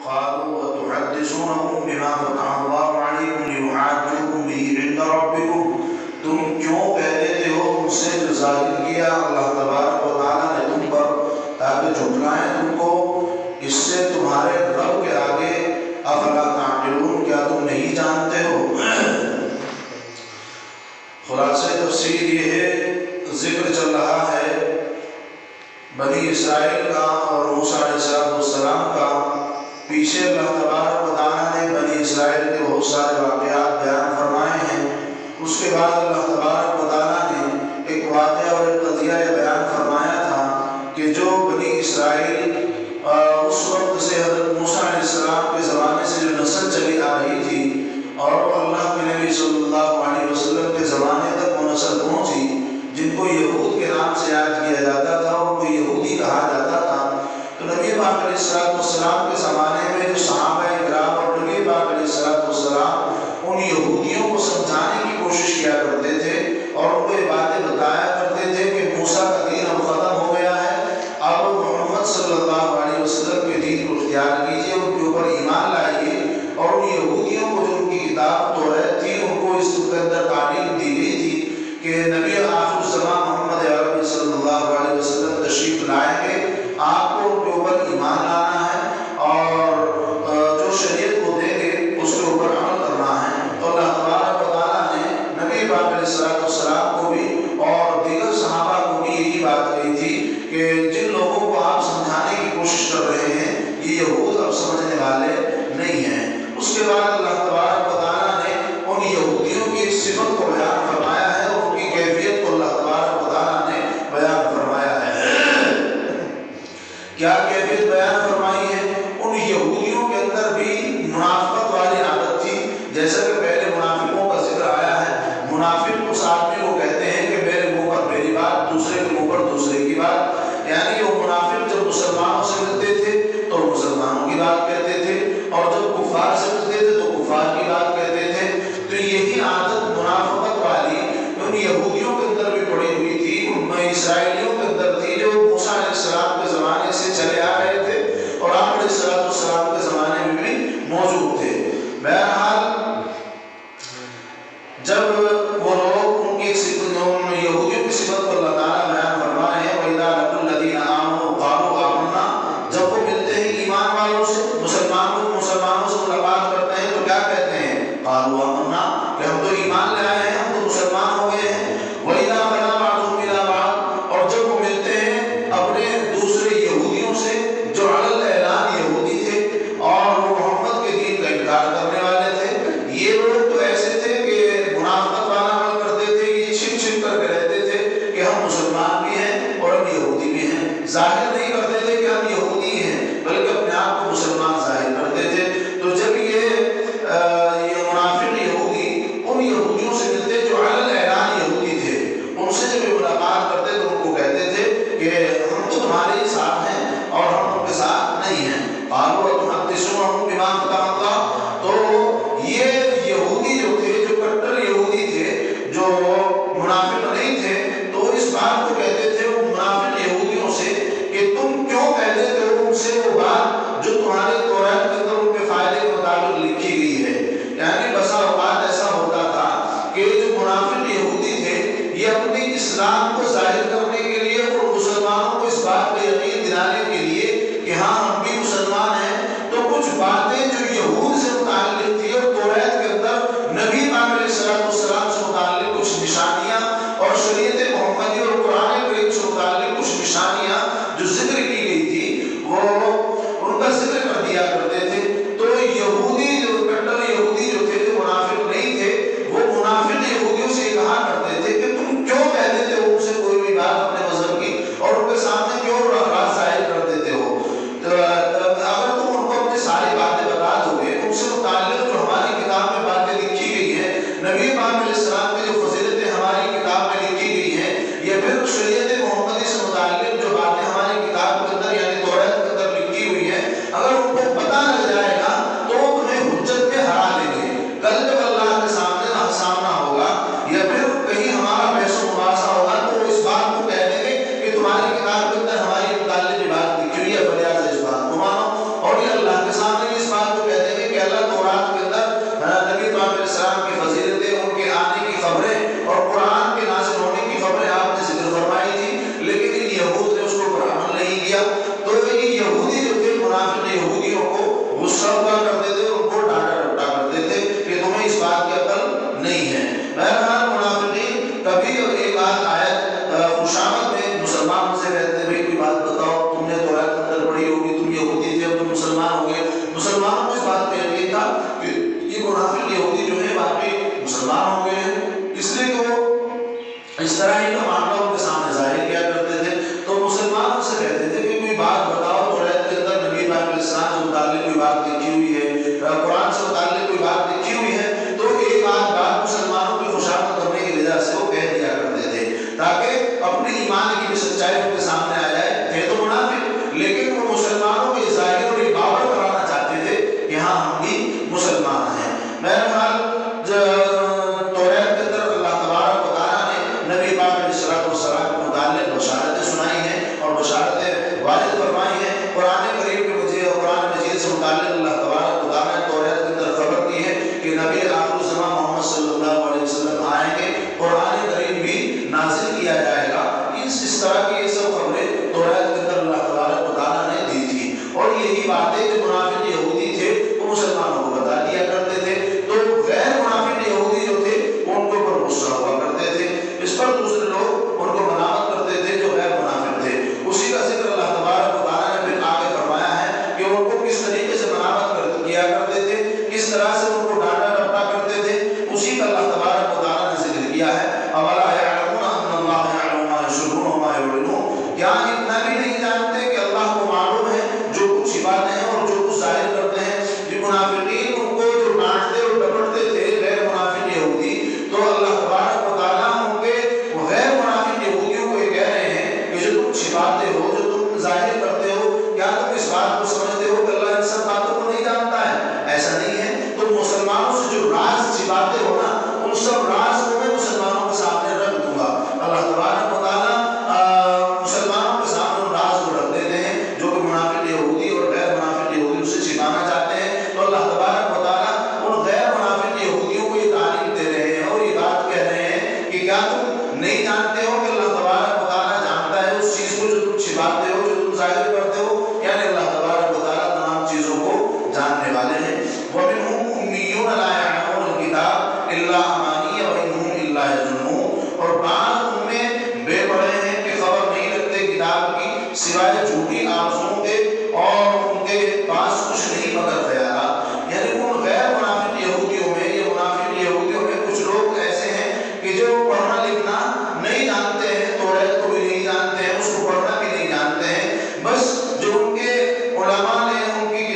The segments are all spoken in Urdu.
قالوا وتحدثونهم بما فتح الله عليكم ليحاجوكم به عند ربكم، تم کیوں کہہ دیتے ہو ان سے جو ظاہر کیا اللہ تبارک و تعالیٰ نے تم پر تاکہ جھٹلائیں تم کو اس سے تمہارے رب کے آگے، افلا تعقلون کیا تم نہیں جانتے ہو؟ خلاصہ تفسیر یہ ہے، ذکر چل رہا ہے بنی اسرائیل کا اور موسیٰ علیہ السلام کا۔ پیچھے اللہ تبارک و تعالیٰ نے بنی اسرائیل کے بہت سارے واقعات بیان فرمائے ہیں، اس کے بعد اللہ تبارک و تعالیٰ نے ایک واقعہ اور ایک قضیہ بیان فرمایا تھا کہ جو بنی اسرائیل اس وقت سے حضرت موسیٰ علیہ السلام کے زمانے سے جو نسل چلی آ رہی تھی اور اللہ کے نبی صلی اللہ علیہ وسلم کے زمانے تک وہ نسل پہنچی، جن کو یہود کے نام سے یاد کیا جاتا تھا، ان کو یہودی کہا جاتا تھا۔ تو نبی پاک علیہ السلام کے زمانے میں جو صحابہ کرام اور نبی پاک علیہ السلام ان یہودیوں کو سمجھانے کی کوشش کیا کرتے تھے اور ان کو یہ باتیں بتایا کرتے تھے کہ موسیٰ کا دین اب ختم ہو گیا ہے، اب محمد صلی اللہ علیہ وسلم کے دین کو اختیار کیجیے، ان کے اوپر ایمان لائیے۔ اور ان یہودیوں کو جو ان کی کتاب توریت تھی، ان کو اس کے اندر تعلیم دی گئی تھی کہ نبی آخر الزمان محمد عربی صلی اللہ علیہ وسلم تشریف لائیں گے، آپ کو ان کے اوپر ایمان لانا ہے اور جو شریعت کو دیں گے اس کے اوپر عمل کرنا ہے۔ تو اللہ تبارک و تعالیٰ نے نبی پاک علیہ السلام کو بھی اور دیگر صحابہ کو بھی یہی بات کہی تھی کہ جن لوگوں کو آپ سمجھانے کی کوشش کر رہے ہیں یہ یہود اب سمجھنے والے نہیں ہیں۔ اس کے بعد اللہ تبارک و تعالیٰ نے ان یہودیوں کی ایک صفت کو بیان فرمایا ہے اور ان کی کیفیت کو اللہ تبارک و تعالیٰ نے بیان فرمایا ہے۔ کیا کیفیت بیان فرمائی ہے؟ ان یہودیوں کے اندر بھی منافقت والی عادت تھی، جیسا کہ پہلے منافقوں کا ذکر آیا ہے۔ منافق اس آدمی کو کہتے ہیں کہ میرے منہ پر میری بات، دوسرے کے منہ پر دوسرے کی بات، یعنی کہ وہ منافق جب مسلمانوں سے ملتے تھے تو مسلمانوں کی بات کہتے تھے اور جب کفار سے ملتے تھے تو کفار کی بات کہتے تھے۔ تو یہی عادت منافقت والی ان یہودیوں کے اندر بھی پڑی ہوئی تھی، ان اسرائیلیوں کے اندر تھی جو موسیٰ علیہ السلام کے زمانے سے چلے آ رہے تھے اور آپ علیہ السلام کے زمانے میں بھی موجود تھے۔ بہرحال جب وہ لوگ ان کی یہودیوں کی صفت کو اللہ تعالیٰ بیان فرما رہے ہیں، وَإِذَا لَقُوا الَّذِينَ آمَنُوا قَالُوا آمَنَّا، جب وہ ملتے ہیں ایمان والوں سے، مسلمانوں سے ملاقات کرتے ہیں تو کیا کہتے ہیں؟ قَالُوا آمَنَّا، کہ ہم تو ایمان لے آئے ہیں، ہم تو مسلمان ہو گئے ہیں۔ وَإِذَا خَلَا بَعْضُهُمْ إِلَىٰ بَعْضٍ، اور جب وہ ملتے ہیں اپنے دوسرے یہودیوں سے جو علی الاعلان یہودی تھے اور وہ محمد کے دین کا انکار کرنے والے تھے، یہ لوگ تو ایسے تھے کہ منافقت والا عمل کرتے تھے، یہ چھپ چھپ کر کے رہتے تھے کہ ہم مسلمان بھی ہیں اور ہم یہودی بھی ہیں، ظاہر نہیں کرتے تھے کہ ہم یہودی ہیں بلکہ اپنے آپ کو مسلمان ظاہر کرتے تھے۔ تو جب یہ منافق یہودی ان یہودیوں سے ملتے جو علی الاعلان یہودی تھے، ان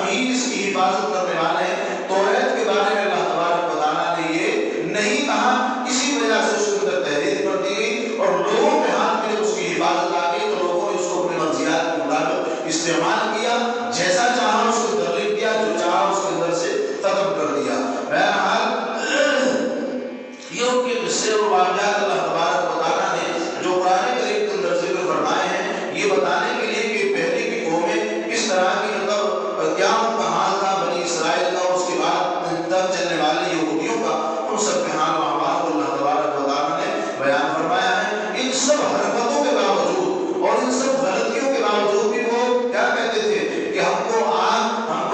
ہم ہی اس کی حفاظت کرنے والے ہیں۔ توریت کے بارے میں اللہ تبارک و تعالیٰ نے یہ نہیں کہا، اسی وجہ سے اس کے اندر تحریر کر دی گئی اور لوگوں کے ہاتھ میں اس کی حفاظت آ گئی تو لوگوں نے اس کو اپنے مرضیات کے مطابق استعمال کیا، جیسا چاہا اس کو ترغیب دیا، جو چاہا اس کے اندر سے ختم کر دیا۔ بہرحال یہ ان کے قصے اور واقعات اللہ تبارک و تعالیٰ نے جو قرآن کریم کے اندر ذکر فرمائے ہیں، یہ بتانے کے لیے کہ پہلے کی قومیں کس طرح کی مطلب کیا ان کا حال تھا، بنی اسرائیل کا، اس کے بعد تک چلنے والے یہودیوں کا، ان سب کے حال و احوال کو اللہ تبارک و تعالیٰ نے بیان فرمایا ہے۔ ان سب حرکتوں کے باوجود اور ان سب غلطیوں کے باوجود بھی وہ کیا کہتے تھے کہ ہم کو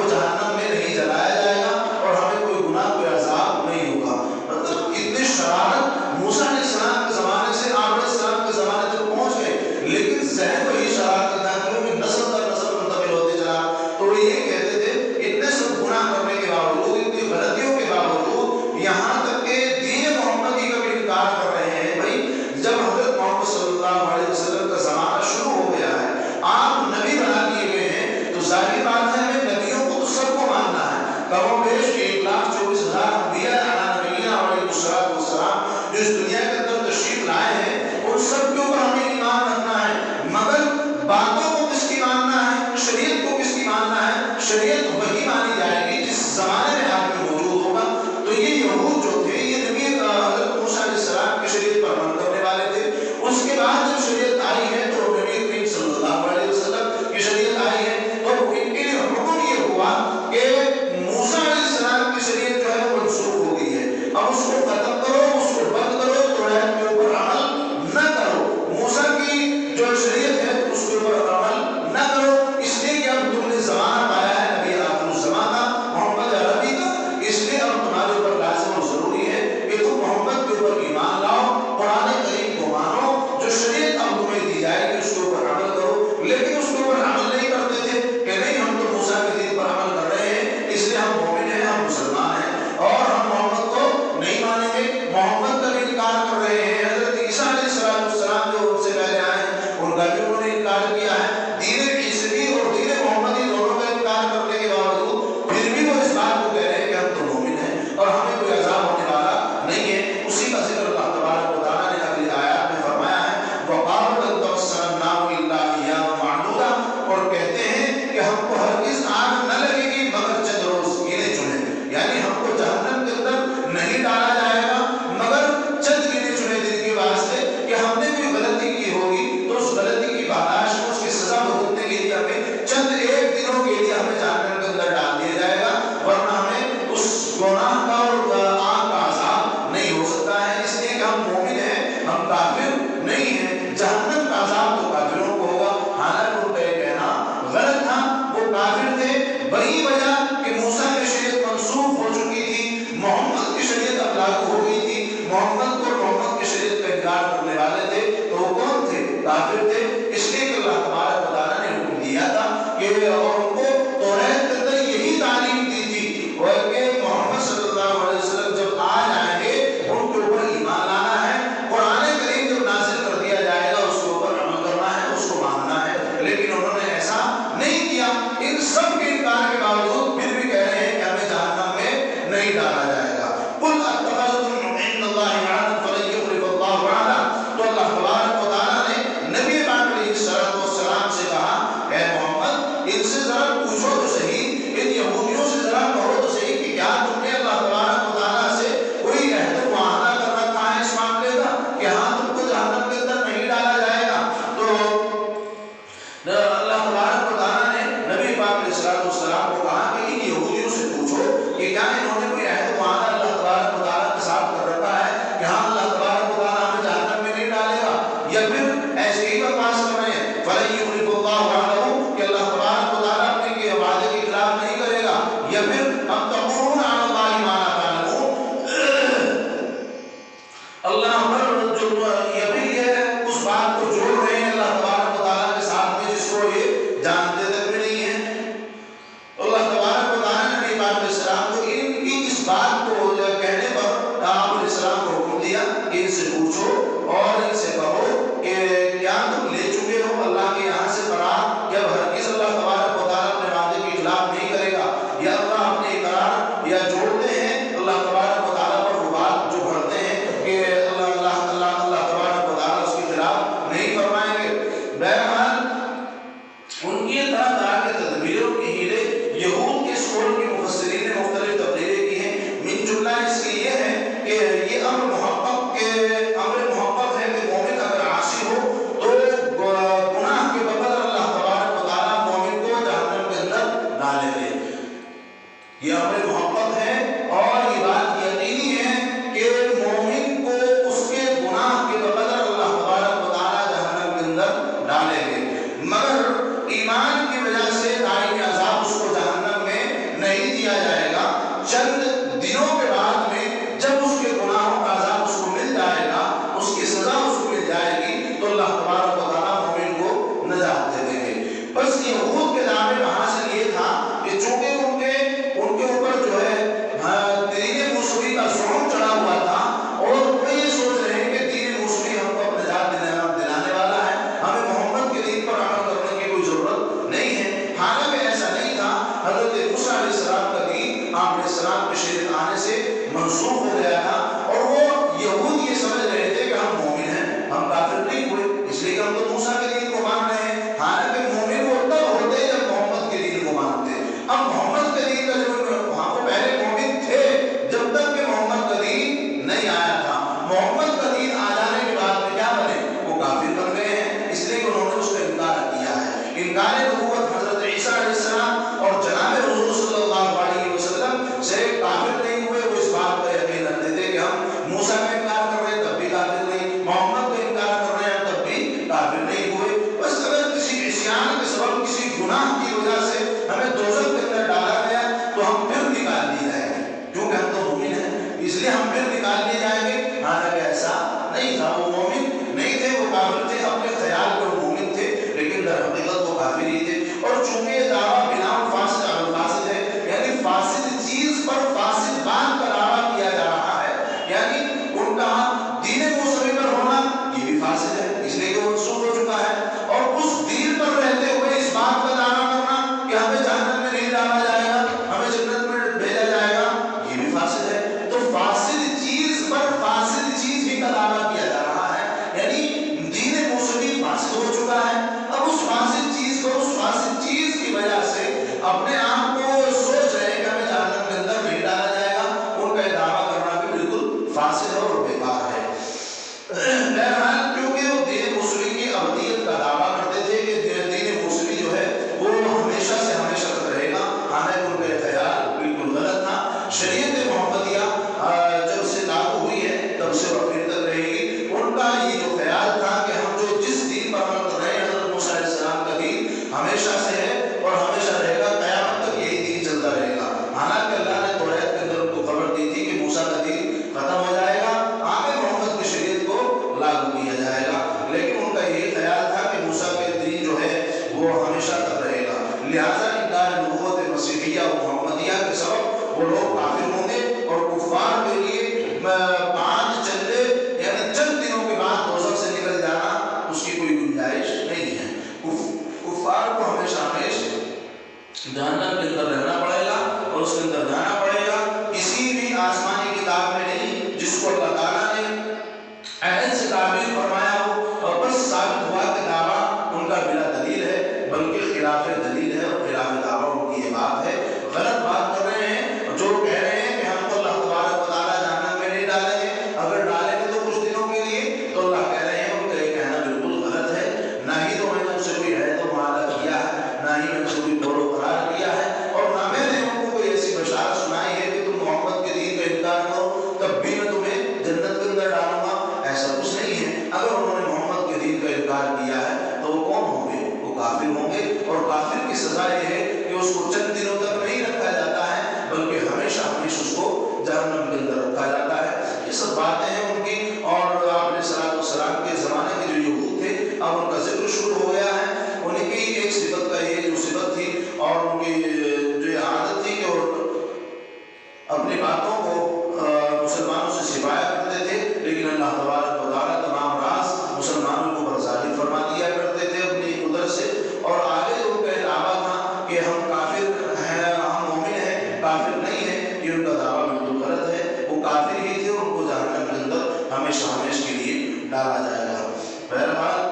جہنم میں نہیں جلایا جائے گا اور ہمیں کوئی گناہ کوئی عذاب نہیں ہوگا۔ مطلب اتنی شرارت موسیٰ علیہ السلام کے زمانے سے آدم علیہ السلام کے زمانے تک پہنچ گئے، لیکن ذہن وہی شرارت تھا کہ نسل در نسل منتقل ہوتے چلا۔ تو وہ یہ کہتے تھے اتنے سب گناہ کرنے کے باوجود، اتنی غلطیوں کے باوجود، یہاں تک کہ دین محمدی کا بھی انکار کر رہے ہیں۔ بھائی جب حضرت محمد صلی اللہ علیہ وسلم کا زمانہ شروع ہو گیا ہے، آپ نبی بنا دیے گئے ہیں، تو ظاہر بات ہے ہمیں نبیوں کو تو سب کو ماننا ہے۔ کم و بیش 1,24,000 انبیاء علیہ السلام جو اس دنیا کے اندر تشریف لائے ہیں، ان سب کے اوپر ہمیں ایمان رکھنا ہے، مگر باتوں کو کس کی ماننا ہے، شریعت کو کس کی ماننا ہے؟ شریعت وہی مانی جائے گی جس زمانے میں آدمی موجود ہوگا۔ تو یہ یہود جو تھے، یہ نبی حضرت موسیٰ علیہ السلام کی شریعت پر عمل کرنے والے تھے۔ اس کے بعد جب شریعت آئی ہے تو نبی کریم صلی اللہ علیہ وسلم کی شریعت آئی ہے، تو ان کے لیے حکم یہ ہوا کہ موسیٰ علیہ السلام کی شریعت جو ہے وہ منسوخ ہو گئی ہے، اب اس کو ختم کرو، اس کو بند کرو، توریت کے اوپر عمل نہ کرو، موسیٰ کی جو شریعت ہے اس کے اوپر عمل نہ کرو، اس لیے کہ اب تم نے زمانہ پایا ہے نبی آخر الزمان کا، محمد عربی کا، اس لیے اب تمہارے اوپر لازم اور ضروری ہے کہ تم محمد کے اوپر ایمان لاؤ، قرآن کریم کو مانو، جو شریعت اب تمہیں دی جائے گی اس کے اوپر عمل کرو۔ لیکن اس کے اوپر عمل نہیں کرتے تھے کہ نہیں ہم تو موسیٰ کے دین پر عمل کر رہے ہیں، اس لیے ہم مومن ہیں، ہم مسلمان ہیں اور ہم محمد کو نہیں مانیں گے، محمد کا بھی انکار کر رہے ہیں۔ حضرت عیسیٰ علیہ السلام جو ان سے پہلے آئے ہیں، ان کا بھی انہوں نے انکار کیا ہے۔ دین عیسوی اور دین محمدی دونوں کا انکار کرنے کے باوجود پھر بھی وہ اس بات کو کہہ رہے ہیں کہ ہم تو مومن ہیں اور ہمیں کوئی عذاب ہونے والا نہیں ہے۔ اسی کا ذکر اللہ تبارک و تعالیٰ نے اگلی آیات میں فرمایا ہے، وَقَالُوا لَن تَمَسَّنَا النَّارُ إِلَّا أَيَّامًا مَّعْدُودَةً، اور کہتے ہیں کہ ہم کو ہرگز آگ نہ لگے گی مگر چند روز گنے چنے، یعنی ہم کو جہنم کے اندر نہیں ڈالا جائے گا مگر چند گنے چنے دن کے واسطے، کہ ہم نے کوئی غلطی کی ہوگی تو اس غلطی کی برداشت میں اس کی سزا بھگتنے کے لیے ہمیں چند ایک دنوں کے لیے ہمیں جہنم کے اندر ڈال دیا جائے گا، ورنہ ہمیں اس گناہ کا اور آگ کا عذاب نہیں ہو سکتا ہے۔ اس لیے کہ ہم مومن ہیں، ہم کافر نہیں ہیں۔ جہنم کا عذاب تو کافروں کو ہوگا، حالانکہ ان کا یہ کہنا غلط تھا، وہ کافر تھے۔ وہی وجہ کہ موسیٰ کی شریعت منسوخ ہو چکی تھی، محمد کی شریعت اب لاگو ہو گئی تھی، محمد کو محمد کی شریعت کا انکار کرنے والے تھے، تو وہ کون تھے؟ کافر تھے۔ اس لیے کہ اللہ تبارک و تعالیٰ نے حکم دیا تھا کہ اور ان کو توریت کے اندر یہی تعلیم دی تھی اور کہ محمد صلی اللہ علیہ وسلم جب آ جائیں گے ان کے اوپر ایمان لانا ہے، قرآن کریم جب نازل کر دیا جائے گا اس کے اوپر عمل کرنا ہے، اس کو ماننا ہے۔ لیکن انہوں نے ایسا نہیں کیا، ان سب کے انکار کے باوجود پھر بھی کہہ رہے ہیں کہ ہمیں جہنم میں نہیں ڈالا جائے گا۔ قُلْ أَتَّخَذْتُمْ عِندَ اللَّهِ عَهْدًا فَلَن يُخْلِفَ اللَّهُ وَعْدَهُ، تو اللہ تبارک و تعالیٰ نے نبی پاک علیہ السلام سے کہا، اے محمد ان سے ذرا پوچھو تو صحیح، ان یہودیوں سے ذرا کہو تو صحیح کہ کیا تم نے اللہ تبارک و تعالیٰ سے کوئی عہد و معاہدہ کر رکھا ہے اس معاملے کا کہ ہاں تم کو جہنم کے اندر نہیں ڈالا جائے گا؟ تو اللہ تبارک و تعالیٰ نے نبی پاک علیہ السلام کو کہا کہ ان یہودیوں سے پوچھو کہ کیا انہوں نے کوئی عہد و معاہدہ اللہ تبارک و تعالیٰ کے ساتھ کر رکھا ہے کہ ہاں اللہ تبارک و تعالیٰ ہمیں جہنم میں نہیں ڈالے گا، یا پھر ایسے ہی بکواس کر رہے ہیں فَلَن يُخْلِفَ اللَّهُ وَعْدَهُ کہ اللہ تبارک و تعالیٰ اپنے کے وعدے کے خلاف نہیں کرے گا، یا پھر اب تقولون علی اللہ ما لا تعلمون، اللہ پر جو یہ بھی اس بات کو جوڑ رہے ہیں اللہ تبارک و تعالیٰ کے ساتھ میں جس کو یہ جانتے تک بھی نہیں ہے۔ اللہ تبارک و تعالیٰ نے نبی پاک علیہ السلام کو ان کی اس ڈالے گے. یہ امر محبت ہے اور یہ بات یقینی ہے کہ مومن کو اس کے گناہ کے بقدر اللہ تبارک و تعالیٰ جہنم کے اندر ڈالیں گے، مگر ایمان کی وجہ سے دائمی عذاب اس کو جہنم میں نہیں دیا جائے گا. چند دنوں کے بعد میں جب اس کے گناہوں کا عذاب اس کو مل جائے گا، اس کی سزا اس کو مل جائے گی، تو اللہ تبارک و تعالیٰ مومن کو نجات دے دیں گے. بس یہود کے دعوے میں حاصل یہ تھا کہ چونکہ ان کے اوپر جو ہے دین موسوی کا ظلم چڑھا ہوا تھا، اور وہ یہ سوچ رہے ہیں کہ دین موسوی ہم کو اپنے نجات دلانے والا ہے، ہمیں محمد کے دین پر عمل کرنے کی کوئی ضرورت نہیں ہے. حالانکہ ایسا نہیں تھا. حضرت موسیٰ علیہ السلام کا دین آپ علیہ السلام کے شریعت آنے سے منسوخ ہو گیا تھا، اور وہ یہود یہ سمجھ رہے تھے کہ ہم مومن ہیں، ہم کافر نہیں ہوئے، اس لیے کہ ہم تو موسیٰ کے دین کو مان رہے ہیں. حالانکہ مومن وہ تب ہوتے جب محمد کے دین کو مانتے. اب محمد کے دین کا جو وہاں کو پہلے مومن تھے جب تک کہ محمد کا دین نہیں آیا تھا. محمد کا دین آ جانے کے بعد میں کیا بنے؟ وہ کافر بن گئے ہیں، اس لیے کہ انہوں نے اس کا انکار کیا ہے. انکار نبوت حضرت عیسیٰ علیہ السلام اور جناب حضور صلی اللہ علیہ وسلم سے کافر نہیں ہوئے. وہ اس بات کا یقین رکھتے تھے کہ ہم موسیٰ کا انکار کر رہے ہیں تب بھی کافر نہیں، محمد کا انکار کر رہے ہیں تب بھی کافر نہیں ہوئے. بس اگر کسی عصیان کے سبب کسی گناہ کی وجہ سے ہمیں دوزخ کے اندر ڈالا گیا تو ہم پھر نکال لیے جائیں گے، کیونکہ ہم تو مومن ہیں، اس لیے ہم پھر نکال لیے جائیں گے. حالانکہ ایسا نہیں تھا. وہ مومن نہیں تھے، وہ کافر تھے. اپنے خیال پر مومن تھے لیکن در حقیقت وہ کافر ہی تھے. اور چونکہ یہ دعویٰ بنا فاسد عمل فاسد ہے، یعنی فاسد چیز پر فاسد بات کا دعویٰ کیا جا رہا ہے، یعنی ان کا دین موسوی پر ہونا یہ بھی فاسد ہے، اس لیے کہ وہ منسوخ ہو چکا ہے. اور اس دین پر رہتے ہوئے اس بات کا دعویٰ کرنا کہ ہمیں جہنم میں نہیں ڈالا جائے گا، ہمیں جنت میں بھیجا جائے گا، یہ بھی فاسد ہے. تو فاسد چیز پر فاسد چیز ہی کا دعویٰ کیا جا رہا ہے، یعنی دین موسوی فاسد ہو چکا ہے. اب اس فاسد چیز کو، اس فاسد چیز کی وجہ سے اپنے آپ کو سوچ رہے ہیں کہ ہمیں جہنم کے اندر نہیں ڈالا جائے گا. ان کا یہ دعویٰ کرنا بھی بالکل فاسد ہے اور بیکار ہے. بہرحال کیونکہ وہ دین موسوی کی ابدیت کا دعویٰ کرتے تھے کہ دین موسوی جو ہے وہ ہمیشہ سے ہمیشہ تک رہے گا، حالانکہ ان کا یہ خیال بالکل غلط تھا. شریعت محمدیہ جب سے لاگو ہوئی ہے تب سے وہ پھر تک رہے گی. ان کا یہ جو خیال تھا کہ ہم جو جس دین پر عمل کر رہے ہیں حضرت موسیٰ علیہ السلام کا دین ہمیشہ سے ہے اور ہمیشہ رہے گا، قیامت تک یہی دین چلتا رہے گا. حالانکہ اللہ نے توریت کے اندر ان کو خبر دی تھی کہ موسیٰ کا دین ختم ہو جائے گا، آگے محمد کی شریعت کو لاگو کیا جائے گا. لیکن ان کا یہی خیال تھا کہ موسیٰ کے دین جو ہے وہ ہمیشہ تک رہے گا. لہٰذا انکار نبوت مسیحیہ و محمدیہ کے سبب وہ لوگ کافر ہوں گے، اور کفار کے لیے 5 چندے یعنی چند دنوں کے بعد دوزخ سے نکل جانا اس کی کوئی گنجائش نہیں ہے. کفار کو ہمیشہ جہنم کے اندر رہنا پڑے گا اور اس کے اندر جانا پڑے گا. کسی بھی آسمانی کتاب میں نہیں جس کو اللہ تعالیٰ نے عہد سے تعبیر فرمایا ہو اور بس ثابت ہوا کہ دعویٰ ان کا بلا دلیل ہے، بلکہ خلاف دلیل ہے اور خلاف دعویٰ ان کی یہ بات ہے. غلط بات کر رہے ہیں جو کہہ رہے ہیں کہ ہم کو اللہ تبارک و تعالیٰ جہنم میں نہیں ڈالیں گے، اگر ڈالیں گے تو کچھ دنوں کے لیے. تو اللہ کہہ رہے ہیں ان کا یہ کہنا بالکل غلط ہے. نہ ہی تو میں نے ان سے کوئی عہد و معاہدہ کیا ہے، نہ ہی میں نے کوئی قول و قرار کیا ہے، اور نہ میں نے ان کو کوئی ایسی بشارت سنائی ہے کہ تم محمد کے دین کا انکار کرو تب بھی میں تمہیں جنت کے اندر ڈالوں گا. ایسا کچھ نہیں ہے. اگر انہوں نے محمد کے دین کا انکار کیا ہے تو وہ کون ہوں گے؟ وہ کافر ہوں گے. اور کافر کی سزا یہ ہے کہ اس کو چند دنوں تک نہیں رکھا جاتا ہے بلکہ ہمیشہ ہمیشہ اس کو جہنم کے اندر رکھا جاتا ہے. یہ سب باتیں ہیں ان کی. اور آپ علیہ السلام کے زمانے کے جو یہود تھے اب ان کا ذکر شروع ہو گیا ہے. انہیں کی ایک صفت کا یہ جو صفت تھی اور ان کی جو یہ عادت تھی کہ وہ اپنی باتوں کو مسلمانوں سے چھپایا کرتے تھے، لیکن اللہ تبارک و تعالیٰ تمام راز مسلمانوں کو برظاہر فرما دیا کرتے تھے اپنی قدرت سے. اور آگے ان کا دعویٰ تھا کہ ہم کافر ہیں، ہم مومن ہیں، کافر نہیں ہیں. یہ ان کا دعویٰ بالکل غلط ہے. وہ کافر ہی تھے، ان کو جہنم کے اندر ہمیشہ ہمیشہ کے لیے ڈالا جائے گا. بہرحال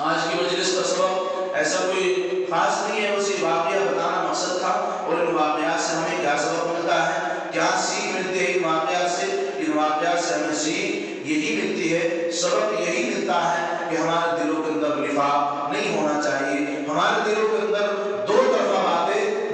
آج کی مجلس کا سبب ایسا کوئی خاص نہیں ہے، بس یہ واقعہ بتانا مقصد تھا. اور ان واقعات سے ہمیں کیا سبق ملتا ہے، کیا سیکھ ملتی ہے ان واقعات سے؟ ان واقعات سے ہمیں سیکھ یہی ملتی ہے، سبق یہی ملتا ہے کہ ہمارے دلوں کے اندر نفاق نہیں ہونا چاہیے. ہمارے دلوں کے اندر دو طرفہ باتیں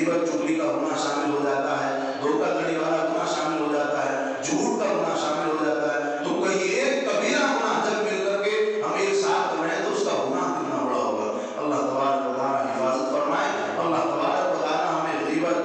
غیبت چغلی کا گناہ شامل ہو جاتا ہے، دھوکہ دھڑی والا گناہ شامل ہو جاتا ہے، جھوٹ کا گناہ شامل ہو جاتا ہے، تو کہیں ایک کبیرہ گناہ جب مل کر کے ہم ایک ساتھ کر رہے ہیں تو اس کا گناہ کتنا بڑا ہوگا۔ اللہ تبارک و تعالیٰ حفاظت فرمائے، اللہ تبارک و تعالیٰ ہمیں غیبت